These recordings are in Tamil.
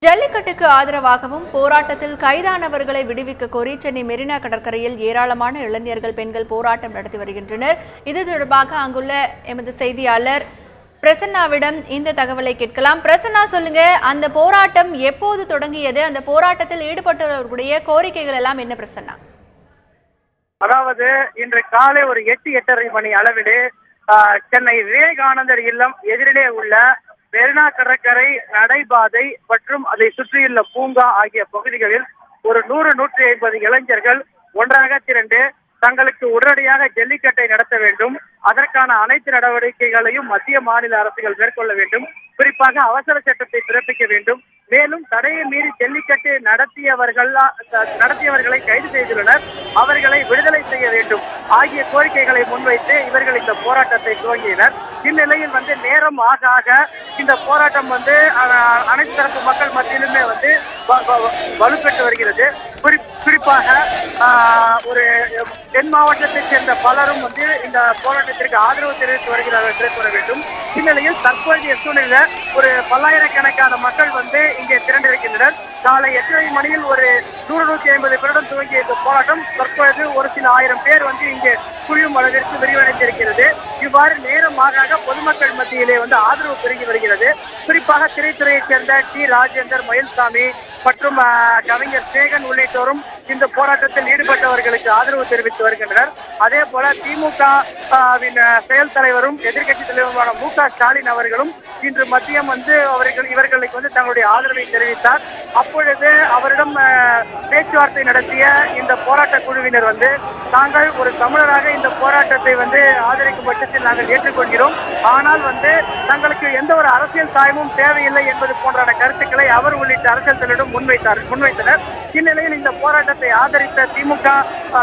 ஜல்லிக்கட்டுக்கு ஆதரவாகவும் போராட்டத்தில் கைதானவர்களை விடுவிக்க கோரி சென்னை மெரினா கடற்கரையில் ஏராளமான இளைஞர்கள் பெண்கள் போராட்டம் நடத்தி வருகின்றனர். இது தொடர்பாக அங்குள்ள எமது செய்தியாளர் பிரசன்னாவிடம் இந்த தகவலை கேட்கலாம். பிரசன்னா, சொல்லுங்க, அந்த போராட்டம் எப்போது தொடங்கியது? அந்த போராட்டத்தில் ஈடுபட்டவர்களுடைய கோரிக்கைகள் எல்லாம் என்ன பிரசன்னா? அதாவது இன்று காலை ஒரு 8:30 மணி அளவிலே சென்னை விவேகானந்தர் இல்லம் எதிரிலே உள்ள மெரினா கடற்கரை நடைபாதை மற்றும் அதை சுற்றியுள்ள பூங்கா ஆகிய பகுதிகளில் ஒரு 100-150 இளைஞர்கள் ஒன்றாக திரண்டு தங்களுக்கு உடனடியாக ஜல்லிக்கட்டை நடத்த வேண்டும், அதற்கான அனைத்து நடவடிக்கைகளையும் மத்திய மாநில அரசுகள் மேற்கொள்ள வேண்டும், குறிப்பாக அவசர சட்டத்தை பிறப்பிக்க வேண்டும், மேலும் தடையை மீறி ஜல்லிக்கட்டு நடத்தியவர்களை கைது செய்துள்ளனர், அவர்களை விடுதலை செய்ய வேண்டும் ஆகிய கோரிக்கைகளை முன்வைத்து இவர்கள் இந்த போராட்டத்தை துவங்கினர். இந்நிலையில் நேரம் ஆக ஆக இந்த போராட்டம் அனைத்து தரப்பு மக்கள் மத்தியிலுமே வலுப்பெற்று வருகிறது. குறிப்பாக ஒரு தென் மாவட்டத்தைச் சேர்ந்த பலரும் இந்த போராட்டத்திற்கு ஆதரவு தெரிவித்து வருகிறார்கள் என்று கூற வேண்டும். இந்நிலையில் தற்போதைய சூழ்நிலையில் ஒரு பல்லாயிரக்கணக்கான மக்கள் இங்கே திரண்டிருக்கின்றனர். காலை 8:30 மணியில் ஒரு 100-150 பேருடன் துவங்கிய இந்த போராட்டம் தற்பொழுது ஒரு சில ஆயிரம் பேர் இங்கே குவியும் அளவிற்கு விரிவடைந்திருக்கிறது. இவ்வாறு நேரமாக பொதுமக்கள் மத்தியிலே ஆதரவு பெருகி வருகிறது. குறிப்பாக திரைத்துறையைச் சேர்ந்த டி. ராஜேந்தர், மயில்சாமி மற்றும் கவிஞர் சேகன் உள்ளிட்டோரும் இந்த போராட்டத்தில் ஈடுபட்டவர்களுக்கு ஆதரவு தெரிவித்து வருகின்றனர். அதே போல திமுக செயல் தலைவரும் எதிர்கட்சி தலைவருமான மு.க. ஸ்டாலின் அவர்களும் இன்று மதியம் இவர்களுக்கு தங்களுடைய ஆதரவை தெரிவித்தார். அப்பொழுது அவரிடம் பேச்சுவார்த்தை நடத்திய இந்த போராட்ட குழுவினர் தாங்கள் ஒரு தமிழராக இந்த போராட்டத்தை ஆதரிக்கும் பட்சத்தில் நாங்கள் ஏற்றுக்கொள்கிறோம், ஆனால் தங்களுக்கு எந்த ஒரு அரசியல் சாயமும் தேவையில்லை என்பது போன்ற கருத்துக்களை அவர் உள்ளிட்ட அரசியல் தலைவரிடம் முன்வைத்தனர். இந்நிலையில் இந்த போராட்டத்தை ஆதரித்த திமுக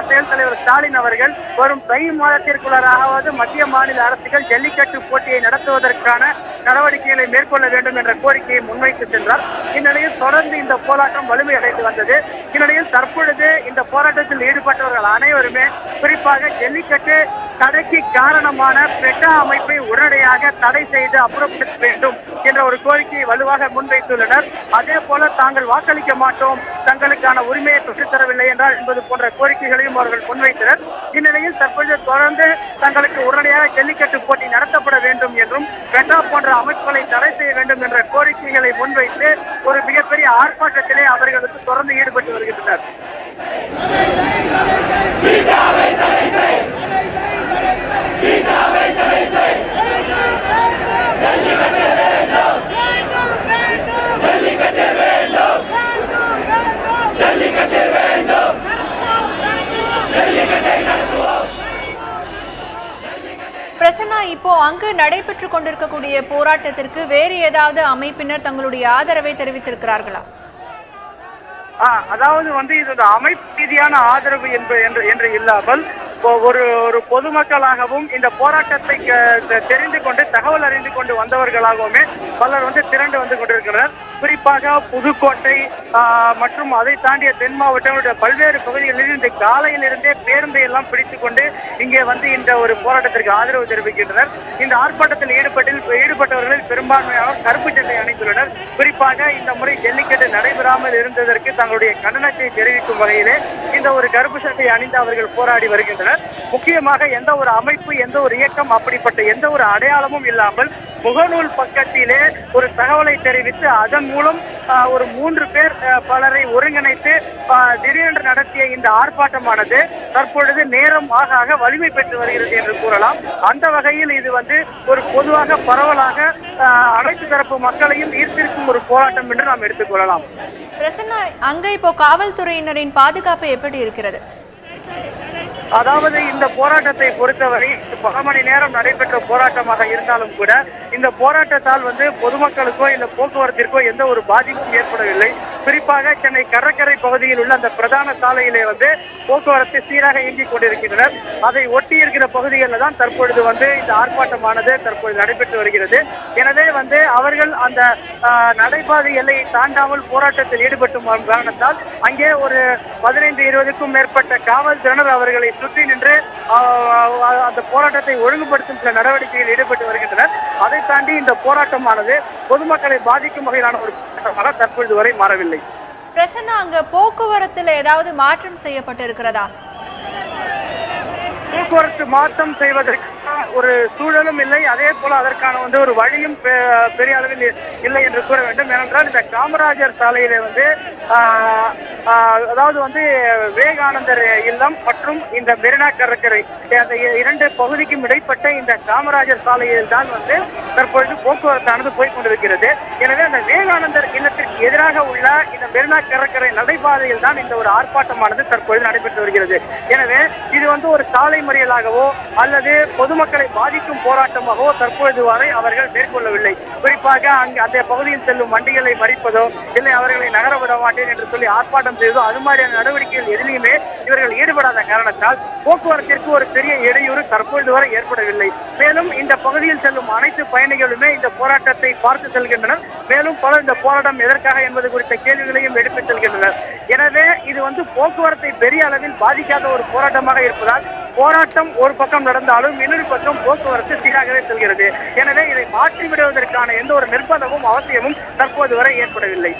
செயல் தலைவர் ஸ்டாலின் அவர்கள் வரும் தை மாதத்திற்குள்ளாவது மத்திய மாநில அரசுகள் ஜல்லிக்கட்டு போட்டியை நடத்துவதற்கான நடவடிக்கைகளை மேற்கொள்ள வேண்டும் என்ற கோரிக்கையை முன்வைத்து சென்றார். இந்நிலையில் தொடர்ந்து இந்த போராட்டம் வலிமையடைந்து வந்தது. இந்நிலையில் தற்பொழுது இந்த போராட்டத்தில் ஈடுபட்டவர்கள் அனைவருமே குறிப்பாக ஜல்லிக்கட்டு தடைக்கு காரணமான பெட்டா அமைப்பை உடனடியாக தடை செய்து அப்புறப்படுத்த வேண்டும் என்ற ஒரு கோரிக்கையை வலுவாக முன்வைத்துள்ளனர். அதே போல தாங்கள் வாக்களிக்க மாட்டோம், தங்களுக்கான உரிமையை பெற்றுத்தரவில்லை என்றால் என்பது போன்ற கோரிக்கைகளையும் அவர்கள் முன்வைத்தனர். இந்நிலையில் தற்பொழுது தொடர்ந்து தங்களுக்கு உடனடியாக ஜல்லிக்கட்டு போட்டி நடத்தப்பட வேண்டும் என்றும் பெட்டா போன்ற அமைப்புகளை தடை செய்ய வேண்டும் என்ற கோரிக்கைகளை முன்வைத்து ஒரு மிகப்பெரிய ஆர்ப்பாட்டத்திலே அவர்களுக்கு தொடர்ந்து ஈடுபட்டு வருகின்றனர். பிரசன்னா, இப்போ அங்கு நடைபெற்றுக் கொண்டிருக்கக்கூடிய போராட்டத்திற்கு வேறு ஏதாவது அமைப்பினர் தங்களுடைய ஆதரவை தெரிவித்திருக்கிறார்களா? அதாவது இது அமைப்பு ரீதியான ஆதரவு என்று இல்லாமல் ஒரு பொதுமக்களாகவும் இந்த போராட்டத்தை தெரிந்து கொண்டு தகவல் அறிந்து கொண்டு வந்தவர்களாகவுமே பலர் திரண்டு கொண்டிருக்கிறார். குறிப்பாக புதுக்கோட்டை மற்றும் அதை தாண்டிய தென் மாவட்டங்களுடைய பல்வேறு பகுதிகளில் இந்த காலையில் இருந்தே பேருந்தை எல்லாம் பிடித்துக் கொண்டு இங்கே இந்த ஒரு போராட்டத்திற்கு ஆதரவு தெரிவிக்கின்றனர். இந்த ஆர்ப்பாட்டத்தில் ஈடுபட்டவர்களில் பெரும்பான்மையானோர் கருப்பு சட்டை அணிந்துள்ளனர். குறிப்பாக இந்த முறை ஜல்லிக்கட்டு நடைபெறாமல் இருந்ததற்கு தங்களுடைய கண்டனத்தை தெரிவிக்கும் வகையிலே இந்த ஒரு கருப்பு சட்டை அணிந்து அவர்கள் போராடி வருகின்றனர். முக்கியமாக எந்த ஒரு அமைப்பு, எந்த ஒரு இயக்கம், அப்படிப்பட்ட எந்த ஒரு அடையாளமும் இல்லாமல் முகநூல் பக்கத்திலே ஒரு தகவலை தெரிவித்து அதன் மூலம் ஒரு 3 பேர் பலரை ஒருங்கிணைத்து திடீரென்று நடத்திய இந்த ஆர்ப்பாட்டமானது தற்பொழுது நேரம் ஆக வலிமை பெற்று வருகிறது என்று கூறலாம். அந்த வகையில் இது ஒரு பொதுவாக பரவலாக அனைத்து தரப்பு மக்களையும் ஈர்த்திருக்கும் ஒரு போராட்டம் என்று நாம் எடுத்துக்கொள்ளலாம். பிரசன்னா, அங்க இப்போ காவல்துறையினரின் பாதுகாப்பு எப்படி இருக்கிறது? அதாவது இந்த போராட்டத்தை பொறுத்தவரை பல மணி நேரம் நடைபெற்ற போராட்டமாக இருந்தாலும் கூட இந்த போராட்டத்தால் பொதுமக்களுக்கோ இந்த போக்குவரத்திற்கோ எந்த ஒரு பாதிப்பும் ஏற்படவில்லை. குறிப்பாக சென்னை கடற்கரை பகுதியில் உள்ள அந்த பிரதான சாலையிலே போக்குவரத்து சீராக இயங்கிக் கொண்டிருக்கின்றனர். அதை ஒட்டி இருக்கிற பகுதிகளில் தான் தற்பொழுது இந்த ஆர்ப்பாட்டமானது தற்பொழுது நடைபெற்று வருகிறது. எனவே அவர்கள் அந்த நடைபாதை எல்லையை தாண்டாமல் போராட்டத்தில் ஈடுபட்டும் காரணத்தால் அங்கே ஒரு 15-20க்கும் மேற்பட்ட காவல்துறையினர் அவர்களை சுற்றி நின்று அந்த போராட்டத்தை ஒழுங்குபடுத்தும் சில நடவடிக்கையில் ஈடுபட்டு வருகின்றனர். அதை தாண்டி இந்த போராட்டமானது பொதுமக்களை பாதிக்கும் வகையிலான ஒரு போராட்டமாக தற்பொழுது வரை மாறவில்லை. பிரசன்னா, அங்க போக்குவரத்துல ஏதாவது மாற்றம் செய்யப்பட்டு இருக்கிறதா? போக்குவரத்து மாற்றம் செய்வதற்கு ஒரு சூழலும் இல்லை, அதே போல அதற்கான ஒரு வழியும் பெரிய அளவில் இல்லை என்று கூற வேண்டும். ஏனென்றால் இந்த காமராஜர் சாலையில அதாவது விவேகானந்தர் இல்லம் மற்றும் இந்த மெரினா கடற்கரை அந்த இரண்டு பகுதிக்கும் இடைப்பட்ட இந்த காமராஜர் சாலையில் தான் தற்பொழுது போக்குவரத்தானது போய்கொண்டிருக்கிறது. எனவே அந்த விவேகானந்தர் இல்லத்திற்கு எதிராக உள்ள இந்த மெரினா கடற்கரை நடைபாதையில் தான் இந்த ஒரு ஆர்ப்பாட்டமானது தற்பொழுது நடைபெற்று வருகிறது. எனவே இது ஒரு சாலை மறியலாகவோ அல்லது பொதுமக்களை பாதிக்கும் போராட்டமாகவோ தற்பொழுது வரை அவர்கள் மேற்கொள்ளவில்லை. குறிப்பாக அங்கு அந்த பகுதியில் செல்லும் வண்டிகளை மறிப்பதோ இல்லை அவர்களை நகர விட மாட்டேன் என்று சொல்லி ஆர்ப்பாட்டம் செய்வதோ அது மாதிரியான நடவடிக்கைகள் எதிலையுமே இவர்கள் ஈடுபடாத காரணத்தால் போக்குவரத்திற்கு ஒரு பெரிய இடையூறு தற்பொழுது வரை ஏற்படவில்லை. மேலும் இந்த பகுதியில் செல்லும் அனைத்து பயணிகளுமே இந்த போராட்டத்தை பார்த்து செல்கின்றனர். மேலும் பலர் இந்த போராட்டம் எதற்காக என்பது குறித்த கேள்விகளையும் எடுத்துச் செல்கின்றனர். எனவே இது போக்குவரத்தை பெரிய அளவில் பாதிக்காத ஒரு போராட்டமாக இருப்பதால் போராட்டம் ஒரு பக்கம் நடந்தாலும் இன்னொரு பக்கம் போக்குவரத்து சீராகவே செல்கிறது. எனவே இதை மாற்றிவிடுவதற்கான எந்த ஒரு நிர்பந்தமும் அவசியமும் தற்போது வரை ஏற்படவில்லை.